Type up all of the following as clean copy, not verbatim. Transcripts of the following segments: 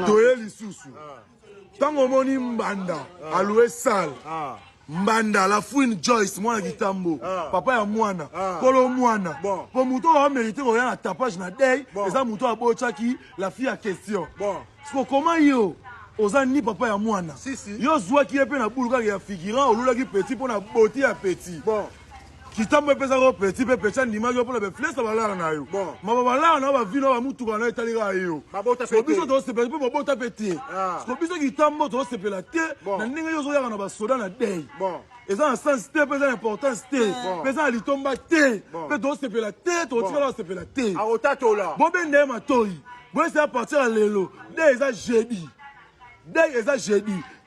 toye lisusu tango moni mbanda aloué sale mbanda la fouine Joyce mwana kitambo papa ya mwana kolo mwana po muto a mérité ko ya na tapage na deuil eza muto abochaki la fille à question parce comment yo oza ni papa ya mwana yo zwa ki epe na buluka ya figurant olula ki petit pour na beauté ya petit kitambo pesa ko petit pe pecha ndima yo pour la flèche balala na yo ma balala na ba vino ba mutuka na etalika yo so biso to se pe bota petit so biso kitambo to se pe la te na ndenge yo zo ya na ba soda na deuil eza en sens te pesa importance te pesa litomba te pe to se pe la te to tika se pe la te a otatola bo bende matori bo c'est à partir à lelo dès eza jeudi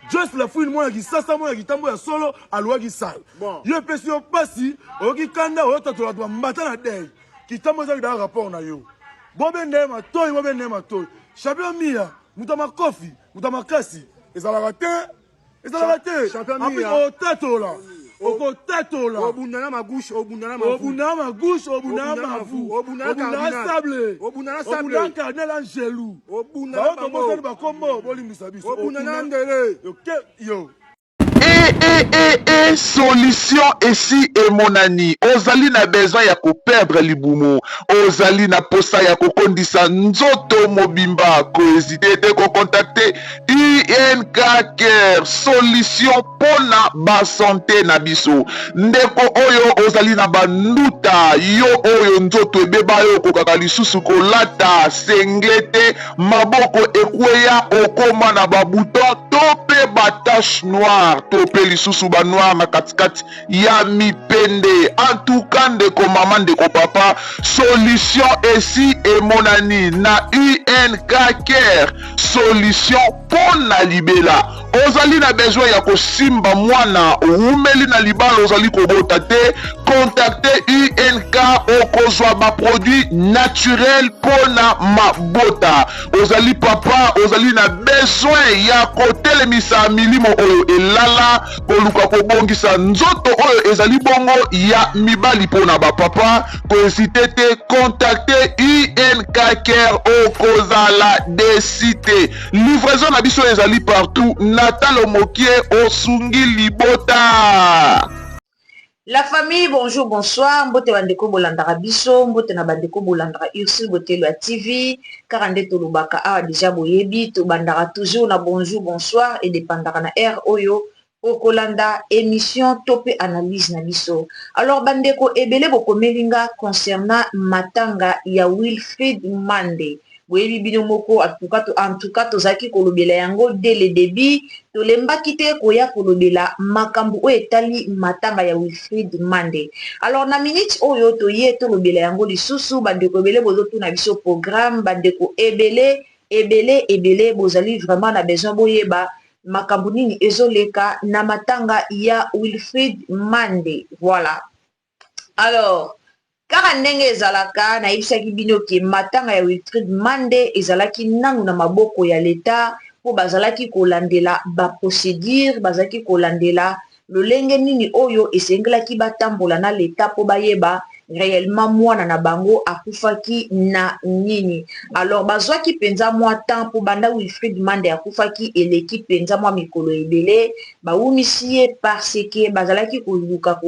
Just la fouine moi qui ça moi qui tambo ya solo alwa qui sale yo pesi yo pasi o ki kanda o tatola to mbata na dei ki tambo za da rapport na yo bobe ndema toy champion mia mutama kofi mutama kasi ezala raté champion mia o tatola Oko tatola. Obundana ma gauche, obundana ma vu. Obundana sable. Obundana carnel angelou. Obundana kombo bolimbisa biso. Obundana ndele. Yo. Solution ici et mon ami. Ozali na besoin ya ko perdre libumu. Ozali na posa ya ko kondisa nzoto mobimba. Ko hésiter te ko contacter INK Care. Solution pona ba santé na biso. Ndeko oyo ozali na banduta. Yo oyo nzoto ebeba yo ko kaka lisusu ko lata senglete maboko ekweya okoma na babuton tope batache noire. Tope lisusu ba noir na katikati ya mipende. En tout cas ndeko mama ndeko papa, solution ici et mon ami na INK Care. Solution pona libela. Ozali na besoin ya kosimba mwana umeli na libala ozali kobota te, contacter INK okozwa ba produit naturel pona mabota. Ozali papa ozali na besoin ya kotelemisa milimo oyo elala koluka kobongisa nzoto oyo ezali bongo ya mibali pona ba papa, hésiter te contacter INK Care okozala desite. Livraison na biso ezali partout. Natalo Mokie osungi libota. La famille, bonjour, bonsoir. Mbote bandeko bolandara biso, mbote na bandeko bolandara Ursul Botelo à TV, karande tolubaka awa déjà boyebi, to bandara toujours na bonjour, bonsoir et dépendara na air oyo okolanda émission tope analyse na biso. Alors bandeko ebele bokomelinga concernant matanga ya Wilfried Mande. Boyebi bino moko en tout cas tozaki kolobela yango dès le début tolemba kite koya kolobela makambu o etali matanga ya Wilfried Mande. Alors na minute oyo toye tolobela yango lisusu bandeko ebele bozotu na biso programme bandeko ebele bozali vraiment na besoin boyeba makambu nini ezoleka na matanga ya Wilfried Mande. Voilà. Alors kaka ndenge ezalaka na yebisaki bino ke matanga ya Wilfried Mande ezalaki nanu na maboko ya leta po bazalaki kolandela ba procédure bazalaki kolandela lolenge nini oyo esengelaki batambola na leta po bayeba réellement mwana na bango akufaki na nini. Alors bazwaki penza mwa temps po banda Wilfried Mande akufaki eleki penza mwa mikolo ebele baumisi parce que bazalaki koluka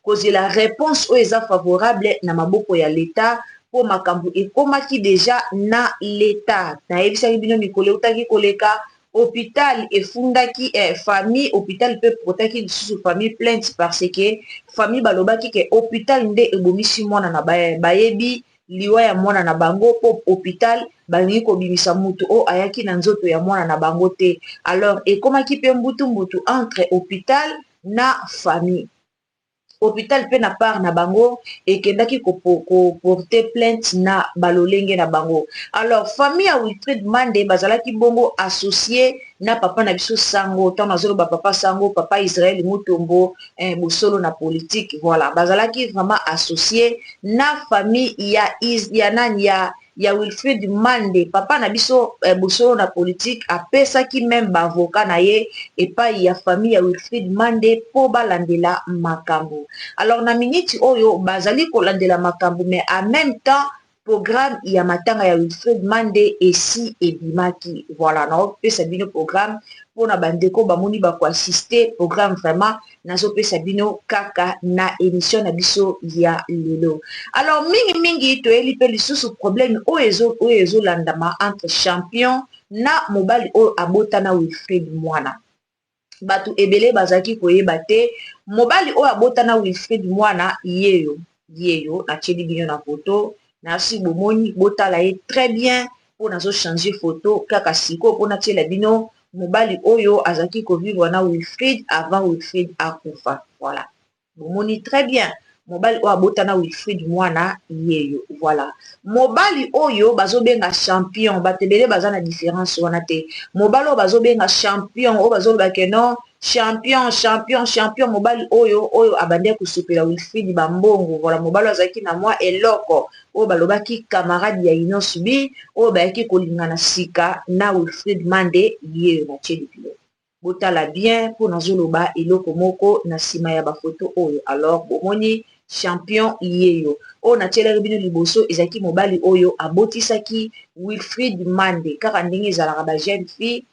kozela réponse oyo eza favorable na maboko ya leta po makambu ekomaki déjà na leta. Na yebisaki bino mikolo utaki koleka hôpital efundaki famille hôpital peut protaki sous famille plainte parce que famille balobaki ke hôpital nde ebomisi mwana na bayebi liwa ya mwana na bango po hôpital balingi kobimisa mutu o ayaki na nzoto ya mwana na bango te. Alors ekomaki pe mbutu entre hôpital na famille. Hôpital pe na part na bango et kendaki ko porter plainte na balolenge na bango. Alors famille ya Wilfried Mande bazalaki bongo associé na papa na biso sango tant na zolo ba papa sango papa Israël Mutombo bosolo na politique. Voilà bazalaki vraiment associé na famille ya Wilfried Mande papa na biso bosolo na politique apesaki même bavocat na ye epai ya famille ya Wilfried Mande po balandela makambo. Alors na minute oyo bazali kolandela makambo mais en même temps programme ya matanga ya Wilfred Mande esi ebimaki. Voilà, naopesa bino programme mpona bandeko bamoni bakoassiste programme vraiment nazopesa bino kaka na émission na biso ya lelo. Alors mingi toyeli mpe lisusu problème oyo ezolandama entre champion na mobali oyo abotana Wilfred Mwana. Bato ebele bazaki koyeba te mobali oyo abotana Wilfred Mwana yeyo natieli bino na photo nasi bomoni botala ye très bien po nazo changer photo kaka siko po natiela bino mobali oyo azaki kovivre na Wilfred avant Wilfred akufa. Voilà, bomoni très bien mobali oyo abotana Wilfred Mwana yeyo. Voilà, mobali oyo bazobenga champion batebele baza na différence wana te. Mobali oyo bazobenga champion oyo bazolobake non champion mobali oyo abande kusopela Wilfred bambongo. Voilà, mobali azaki na mwa eloko oyo balobaki camarade ya Ino Subi oyo bayaki kolingana sika na Wilfred Mande yeyo na chedipilo. Botala bien po nazoloba eloko moko na sima ya bafoto oyo. Alors bomoni champion yeyo oyo natielaki bino liboso ezaki mobali oyo abotisaki Wilfred Mande kaka ndenge ezalaka ba jeune fille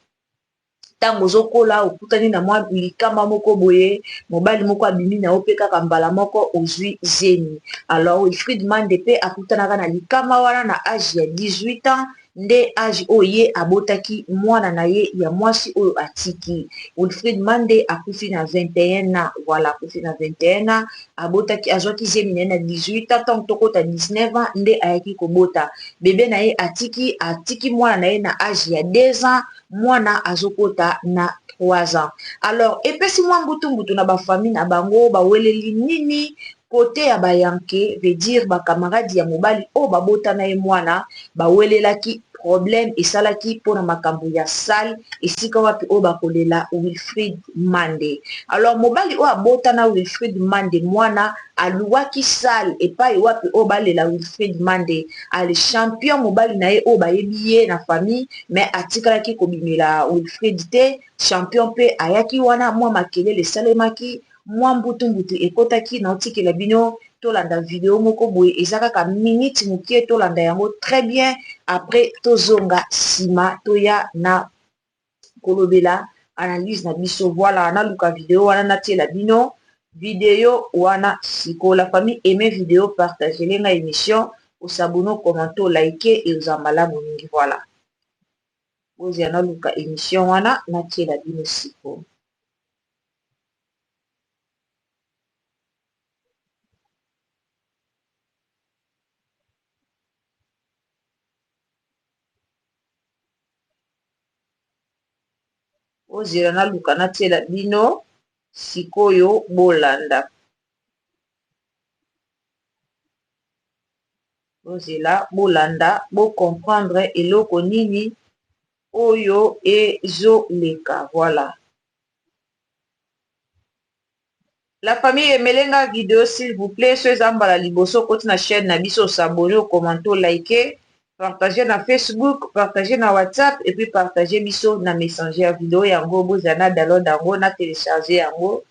tango ozokola okutani na mwa likamba moko boye mobali moko abimi na yo mpe kaka mbala moko ozwi zemi. Alors Wilfred Mande mpe akutanaka na likamba wana na age ya 18 ans nde age oyo ye abotaki mwana na ye ya mwasi oyo atiki. Wilfred Mande akufi na 21 ans. Voilà, akufi na 21 ans abotaki azwaki zemi na ye na 18 ans tango tokota 19 ans nde ayaki kobota bebe na ye atiki mwana na ye na age ya 2 ans mwana azokota na 3 ans. Alors epesi mwa mbutu na bafamille na bango baweleli nini kote ya bayanke veut dire bakamaradi ya mobali oyo babota na ye mwana bawelelaki problème esalaki mpona makambo ya sale esika wapi oyo bakolela Wilfred Mande. Alors mobali oyo abota na Wilfred Mande mwana aluwaki sale epai wapi oyo balela Wilfred Mande ale champion mobali na ye oyo bayebi ye na famille mais atikalaki kobimela Wilfred te. Champion mpe ayaki wana mwa makelele esalemaki mwa mbutu ekotaki na otikela bino tolanda video moko boye eza kaka minute mokie tolanda yango très bien après tozonga sima toya na kolobela analyse na biso. Voilà, naluka video wana natiela bino video wana siko. La famille aime vidéo partager lenga émission osabone commenter like et ozambala moningi. Voilà, ozi naluka émission wana natiela bino siko. Ozira naluka natiela bino sikoyo bolanda. Ozila bolanda bo comprendre eloko nini oyo ezoleka. Voilà, la famille emelenga vidéo s'il vous plaît so ezambala liboso koti na chaîne na biso s'abonner, commenter, liker, partager na Facebook, partager na WhatsApp et puis partager biso na messenger vidéo yango bozana download yango na télécharger yango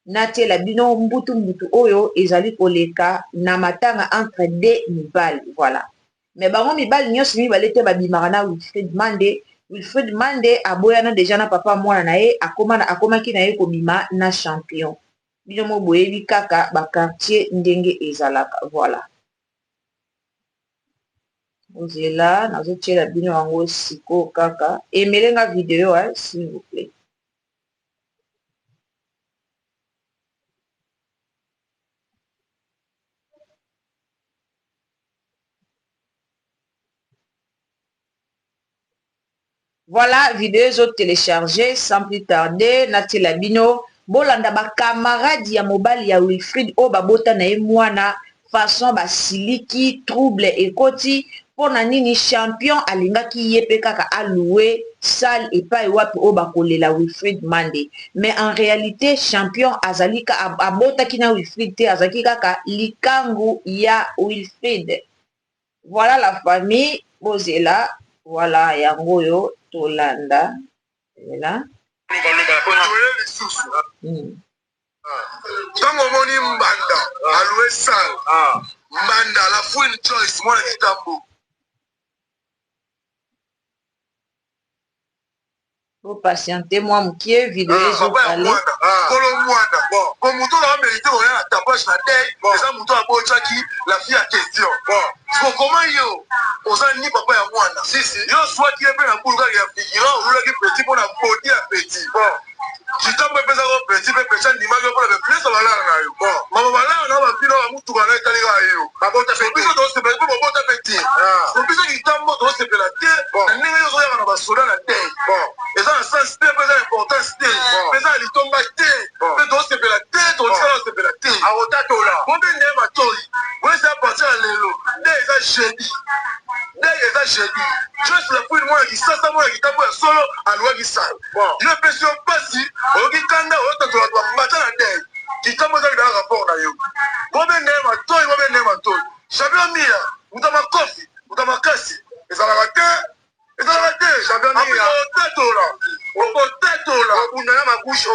natiela bino mbutu oyo ezali koleka na matanga entre deux mibali. Voilà, mais bango mibali nyonso mibale te babimaka na Wilfred Mande. Wilfred Mande aboyana deja na papa mwana na ye akomaki na ye kobima na champion. Bino mo boyebi kaka bakartier ndenge ezalaka. Voilà, ozela nazotiela bino yango siko kaka emelenga video s'il vous plaît. Voilà, vidéo zo télécharger sans plus tarder natiela bino bolanda bakamarade ya mobali ya Wilfred oyo babota na ye mwana façon basiliki trouble ekoti mpona nini champion alingaki ye mpe kaka aloué sale epai wapi oyo bakolela Wilfred Mande. Mais en réalité champion azali abotaki na Wilfred te, azalaki kaka likangu ya Wilfred. Voilà la famille bozela. Voilà yango yo tolanda. Voilà. Tango moni mbanda alue sale Mbanda, la Fouine Joyce, moi, la Kitambo. Pour patienter, moi, Moukier, vidéo, les autres, allez. Kolo Mouana, bon. Comme Mouton a mérité, on a un tapage la tête, et ça, Mouton a beau qui la fille a question. Bon. Comment yo, on s'en ni papa ya Mouana. Si. Yo, soit qui est bien un boulot, il y a figurant, ou là, qui est petit pour la beauté à petit. Bon. Kitambo pesa ko petit pe pesa ndima yo pour le plus ça va là na yo. Bon, mama là na ba pilo mutu kana itali ga yo. Babota pe biso do se pe po babota petit. Ko biso Kitambo do se pe la te. Na ninga yo ya na ba soda na te. Bon, et ça en sens te pesa importance te. Pesa li tomba te. Pe do se pe la te, do se pe la te. A ota to la. Ko be ne ma tori. Ouais ça partir à lelo. Ne ça jeudi. Juste la fouille moi qui ça moi qui tape solo à loi qui ça. Bon, je peux sur passer. Oki kanda oto to mbata na dei. Kitambo za da rapport na yo. Bobe nema toy. Champion mia, utama kofi, utama kasi. Ezala te. Champion mia. Potato la. Obuna ma couche.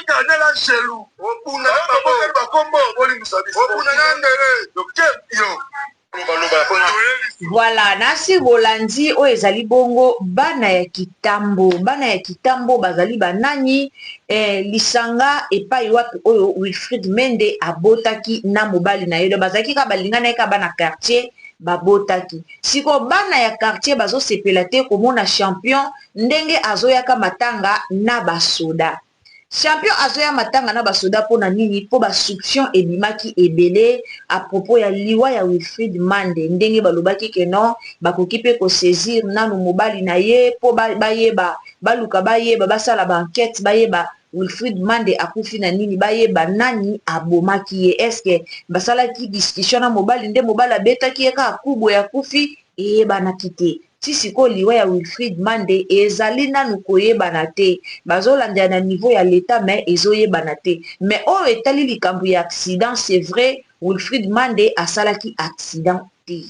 Canela chelou. Obuna ba kombo boli musabi. Obuna ngere. Yo. Voilà, nasi Rolandi o ezali bongo bana ya Kitambo bazali banani lisanga epai wapi oyo Wilfried Mende abotaki na mobali na yedo bazaki ka balingana ka bana quartier babotaki siko bana ya quartier bazo sepela te komona champion ndenge azoyaka matanga na basoda. Champion azoya matanga na basoda pona nini po ba soupçon ebimaki ebele à propos ya liwa ya Wilfried Mande ndenge balobaki ke non bakoki pe ko saisir nanu mobali na ye po bayeba baluka bayeba basala ba enquête bayeba Wilfried Mande akufi na nini bayeba nani abomaki ye eske basalaki discussion na mobali nde mobali abetaki ye ka kubo ya kufi eyeba na kite. Si siko liwa ya Wilfried Mande ezali nanu koyebana te bazolanda na niveau ya l'état mais ezoyebana te mais o etali likambo ya accident c'est vrai Wilfried Mande asalaki accident te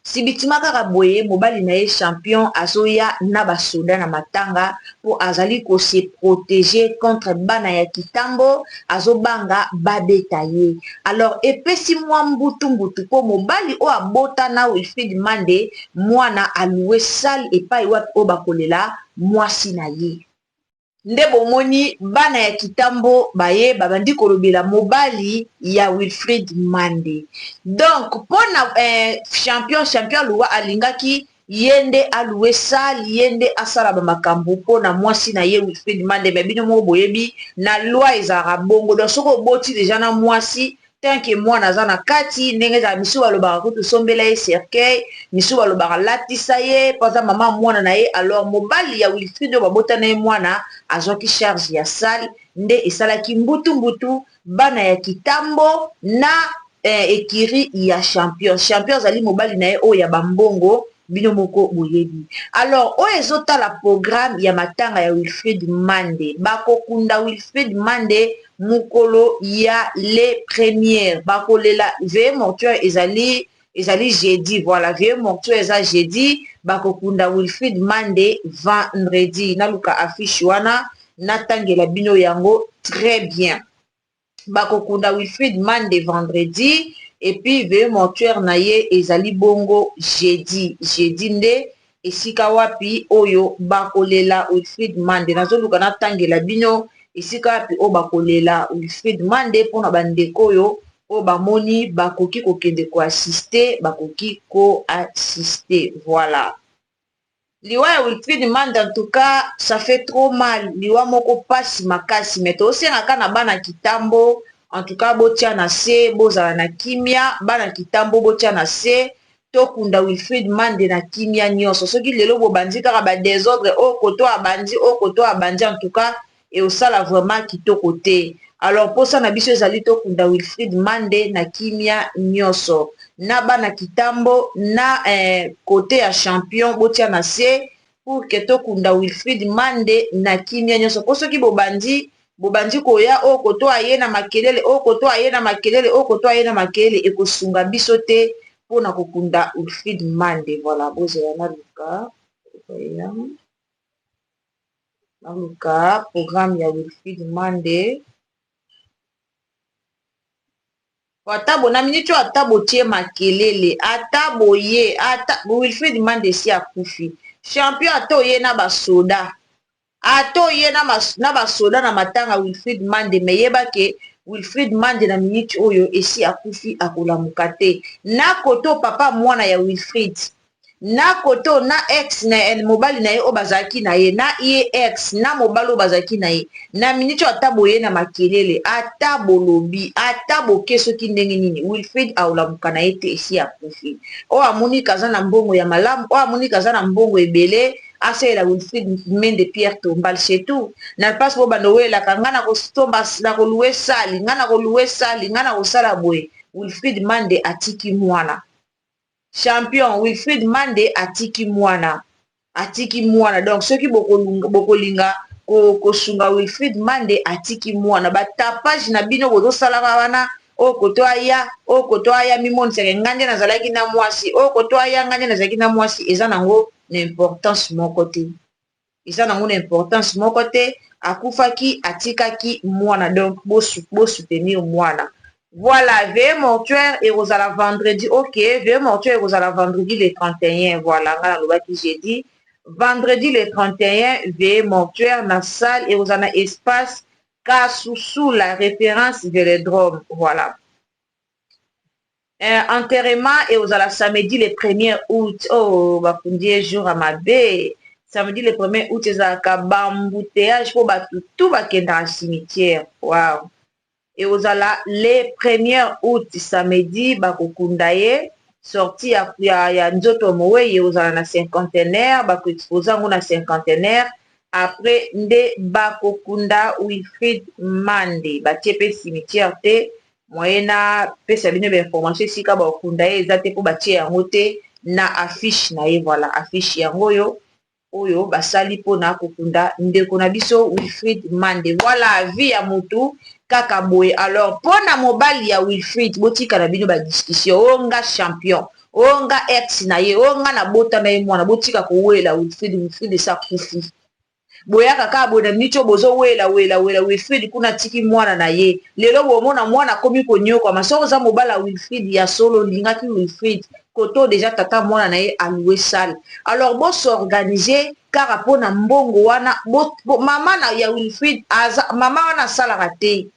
sibitima kaka boye mobali na ye champion azoya na basoda na matanga po azali ko se protéger contre bana ya Kitambo azobanga babeta ye. Alors epesi mwa mbutu po mobali o abota na Wilfried Mande mwana aloué sale epai wapi o bakolela mwasi na ye. Nde bomoni bana ya Kitambo baye babandi kolobela mobali ya Wilfried Mande. Donc pona champion luwa alingaki yende aloué sale yende asala ba makambo pona mwasi na ye Wilfried Mande mais bino mo boyebi na loi ezara bongo donc soko boti déjà na mwasi tant que mwana aza na kati ndenge za misu balobaka kutu sombela ye cercueil misu balobaka latisa ye paza mama mwana na ye. Alors mobali ya Wilfried babota na ye mwana azwaki charge ya sale nde esalaki mbutu bana ya Kitambo na ekiri ya champion azali mobali na ye oyo ya bambongo bino moko boyebi. Alors oyo ezotala programme ya matanga ya Wilfried Mande bakokunda Wilfried Mande mukolo ya les premières bakolela veye mortuaire ezali jeudi. Voilà, veye mortuaire eza jeudi bakokunda Wilfried Mande vendredi naluka affiche wana natangela bino yango très bien. Bakokunda Wilfried Mande vendredi et puis veye mortuaire na ye ezali bongo jeudi nde esika wapi oyo bakolela Wilfried Mande nazoluka natangela bino esika wapi o bakolela Wilfried Mande pona bandeko oyo o bamoni bakoki kokende ko assister bakoki ko assister. Voilà, liwa ya Wilfried Mande en tout cas ça fait trop mal liwa moko pasi makasi mais tosengaka na bana Kitambo en tout cas botia na se bozala na kimia bana Kitambo botia na se tokunda Wilfried Mande na kimia nyonso soki lelo bobandi kaka ba désordre o koto abandi en tout cas et osala vraiment kitoko te. Alors pour ça na biso ezali tokunda Wilfried Mande na kimia nyonso na bana Kitambo na côté ya champion botia na se pour que tokunda Wilfried Mande na kimia nyonso po soki bobandi koya o koto aye na makelele o koto aye na makelele ekosunga biso te pona kokunda Wilfried Mande. Voilà, bozela na luka naluka programme ya Wilfried Mande ata bona minute ata botie makelele ata boye ata Wilfried Mande si akufi champion ata oye na basoda ata oye na basoda na matanga Wilfried Mande meyeba ke Wilfried Mande na minute oyo esi akufi akolamuka te na koto papa mwana ya Wilfried na koto na ex na mobali na ye o bazaki na ye na ye ex na mobali o bazaki na ye na minute ata boye na makelele ata bolobi ata boke soki ndenge nini Wilfried aolamuka na ye te esi akufi o amoni kaza na mbongo ya malamu o amoni kaza na mbongo ebele asalela Wilfried Mende Pierre Tombal c'est tout na place bo bando welaka nga na kostomba na koluwe sali nga na koluwe sali nga na kosala boye Wilfried Mande atiki mwana champion Wilfried Mande atiki mwana donc soki bokolinga kosunga Wilfried Mande atiki mwana batapage na bino bozosalaka wana o koto aya mimonisaka ngande nazalaki na mwasi o koto aya ngande nazalaki na mwasi eza nango na importance moko te akufaki atikaki mwana donc soutenir mwana. Voilà, veille mortuaire et la vendredi, ok, veille mortuaire et la vendredi le 31, voilà, j'ai dit, vendredi le 31, veille mortuaire, na salle et un espace, car sous la référence Vélodrome, voilà. Enterrement et la samedi le 1er août, oh, bah, pour dire jour à ma baie, samedi le 1er août, et ça, bambouteage, pour tout va dans le cimetière, waouh. Et ozala le 1er août samedi bakokundaye sorti ya nzoto mowe ye ozala na cinquantenaire bakoexposa ngo na cinquantenaire après nde bakokunda Wilfried Mande batie pe cimetière te moyena pesa bino ba information sika bakokundaye eza te po batie yango te na affiche na ye voilà affiche yango oyo basali po na kokunda ndeko na biso Wilfried Mande voilà vie ya mutu kaka boye alors pona mobali ya Wilfried botika na bino ba discussion onga champion onga ex na ye onga na bota na ye mwana botika ko wela Wilfried sa kufi boya kaka bona nicho bozo wela Wilfried kuna tiki mwana na ye lelo bomona mwana komi konyoka masoko za mobala Wilfried ya solo lingaki Wilfried koto déjà tata mwana na ye aloué salle alors bo s'organiser car pona mbongo wana mama na ya Wilfried mama wana salaka te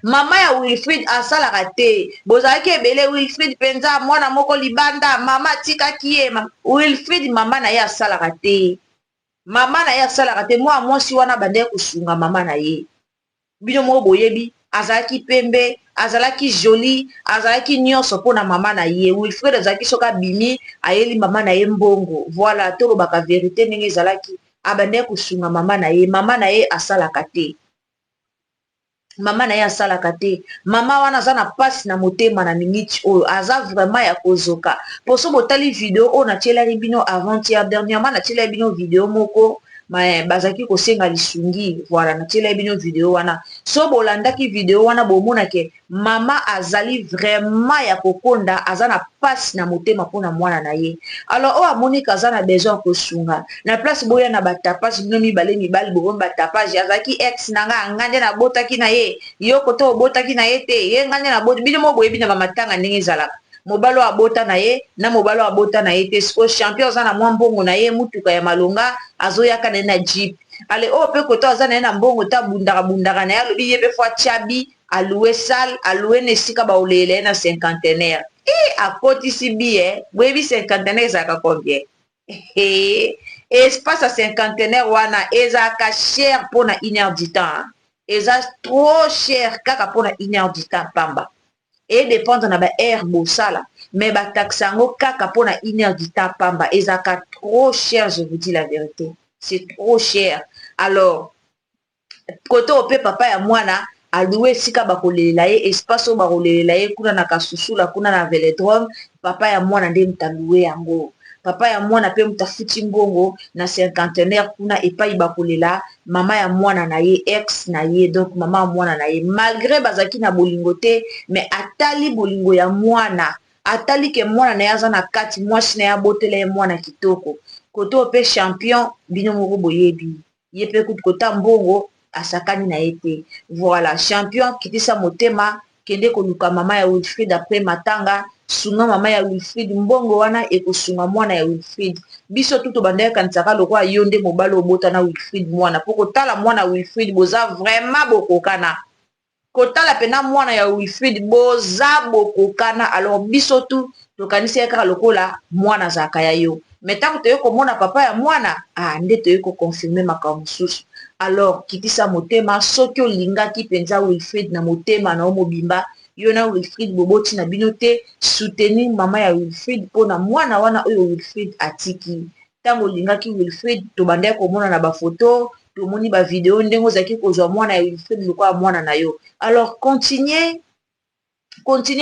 mama ya Wilfried asalaka te bozalaki ebele Wilfried penza mwana moko libanda mama tikaki ye Wilfried mama na ye asalaka te mwa mwasi wana bande kosunga mama na ye bino moko boyebi azalaki pembe azalaki joli azalaki nyonso mpona mama na ye Wilfried azalaki soka bimi ayeli mama na ye mbongo voilà tolobaka verité ndenge ezalaki abande kosunga mama na ye asalaka te mama wana aza na pasi na motema na minute oyo aza vraiment ya kozoka poso botali video oyo natielaki bino avant-hier dernièrement natielaki bino video moko bazaki kosenga lisungi voilà natielaki bino video wana so bolandaki video wana bomonake mama azali vraiment ya kokonda aza na pasi na motema mpona mwana na ye alors oyo amonika aza na besoin kosunga na place boya na batapage bino mibali bokomi batapage azalaki ex na nga nde nabotaki na ye yo koto obotaki na ye te ye nga nde naboti bino mo boyebi na bamatanga ndenge ezalaka mobalo abota na ye na mobalo abota na ye te siko champion aza na mwa mbongo na ye mutuka ya malonga azoyaka na ye na jeep ale oyo mpe koto aza na ye na mbongo ta bundaka na ye alobi ye mpe fwa tiabi aloué salle aloué na esika baolela ye na cinquantenaire akotisi bi boyebi cinquantenaire ezalaka combien espace ya cinquantenaire wana ezalaka cher mpona 1 heure du temps eza trop cher kaka mpona 1 heure du temps pamba et dépendre na ba air bosala mais ba taxe yango kaka mpona 1 heure du temps pamba ezalaka trop cher je vous dis la vérité c'est trop cher alors koto ope papa ya mwana aloué esika bakolelela ye espace oyo bakolelela ye kuna na kasusula kuna na Vélodrome papa ya mwana nde mutaloué yango papa ya mwana pe mutafuti mbongo na cinquantenaire kuna epai bakolela mama ya mwana na ye ex na ye donc mama ya mwana na ye malgré bazaki na bolingo te mais atali bolingo ya mwana atali ke mwana na ye aza na kati mwasi na ye abotela ye mwana kitoko koto pe champion bino moko boyebi ye pe kutu kota mbongo asakani na ye te. Voilà, champion kitisa motema kende koluka mama ya Wilfried après matanga sunga mama ya Wilfried mbongo wana ekosunga mwana ya Wilfried. Biso tuto bandaya kanisaka lokwa yonde mobalo obota na Wilfried mwana poko tala mwana Wilfried boza vraiment bokokana kotala pena mwana ya Wilfried boza bokokana. Alors biso tu tokanisi kaka lokola mwana zaka ya yo metango toyo komona papa ya mwana nde toyo ko confirmer makambo susu. Alors kitisa motema soki olingaki penza Wilfried na motema na omobimba yo na Wilfried boboti na bino te soutenir mama ya Wilfried pona mwana wana oyo Wilfried atiki. Tango olingaki Wilfried tobandaya komona na bafoto tomoni ba video ndengo zaki kozwa mwana ya Wilfried lokwa mwana na yo. Alors continuez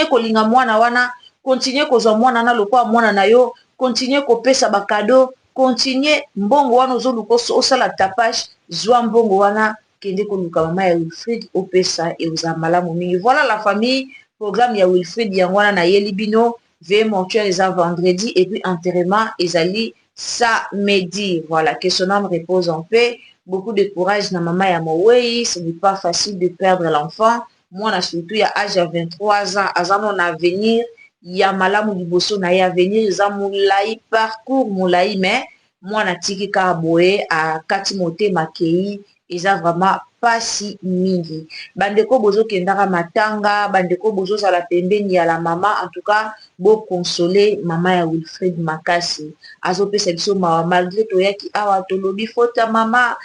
kolinga mwana wana, continuez kozwa mwana na lokwa mwana na yo, continuez kopesa ba cadeau, continuez mbongo wana ozoluka osala tapage zwa mbongo wana kende koluka mama ya Wilfried opesa euza malamu mingi. Voilà la famille, programme ya Wilfried yango wana na yeli bino veille mortuaire eza vendredi et puis enterrement ezali samedi. Voilà, que son âme repose en paix. Beaucoup de courage na mama ya Mowei, ce n'est pas facile de perdre l'enfant. Moi na surtout ya âge à 23 ans, azano na avenir ya malamu liboso na ya avenir za mulai parcours mulai mais moi na tiki ka boye a kati motema kei eza vraiment pasi mingi. Bandeko bozo kendaka matanga, bandeko bozo sala pembeni ya la mama, en tout cas bo consoler mama ya Wilfried makasi. Azo pesa biso mawa malgré toyaki awa tolobi fota mama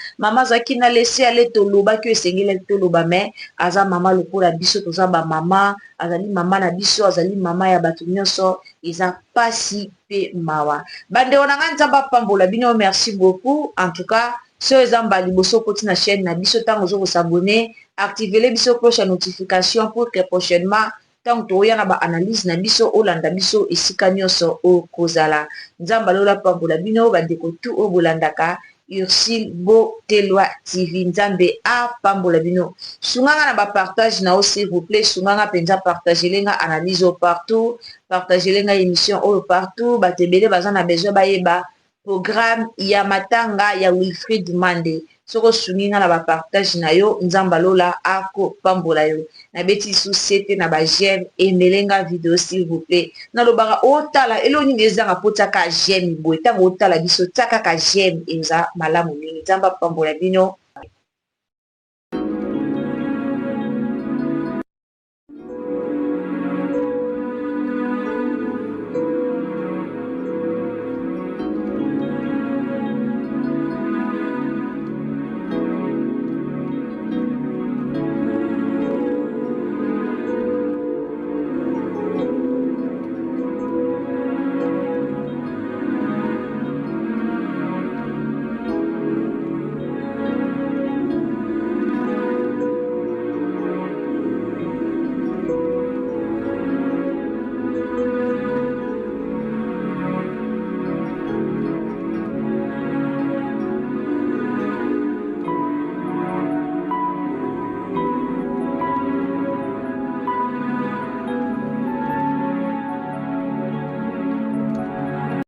zaki na laisser aller toloba ki esengele toloba mais aza mama lokola biso toza ba mama, azali mama na biso, azali mama ya bato nyonso, eza pasi pe mawa. Bande onanga nzamba pambola bino, merci beaucoup. En tout cas so ezamba liboso koti na chaîne na biso tango zo s'abonner, activer biso cloche à notification pour que prochainement tango toya na ba analyse na biso olanda biso esika nyonso o kozala. Nzamba lola pambola bino bandeko tu o bolandaka Ursule Botelwa TV. Nzambe a pambola bino. Sunganga na ba partage na s'il vous plaît, sunganga penza partager lenga analyse au partout, partager lenga émission au partout, batebele bazana besoin bayeba programme ya matanga ya Wilfried Mande. Soko suninga na ba partage na yo nzamba lola ako pambola yo. Na beti société na ba j'aime et melenga vidéo s'il vous plaît. Na lobaka otala eloni nezanga potaka j'aime boy tango otala biso taka ka j'aime eza malamu mingi nzamba pambola bino.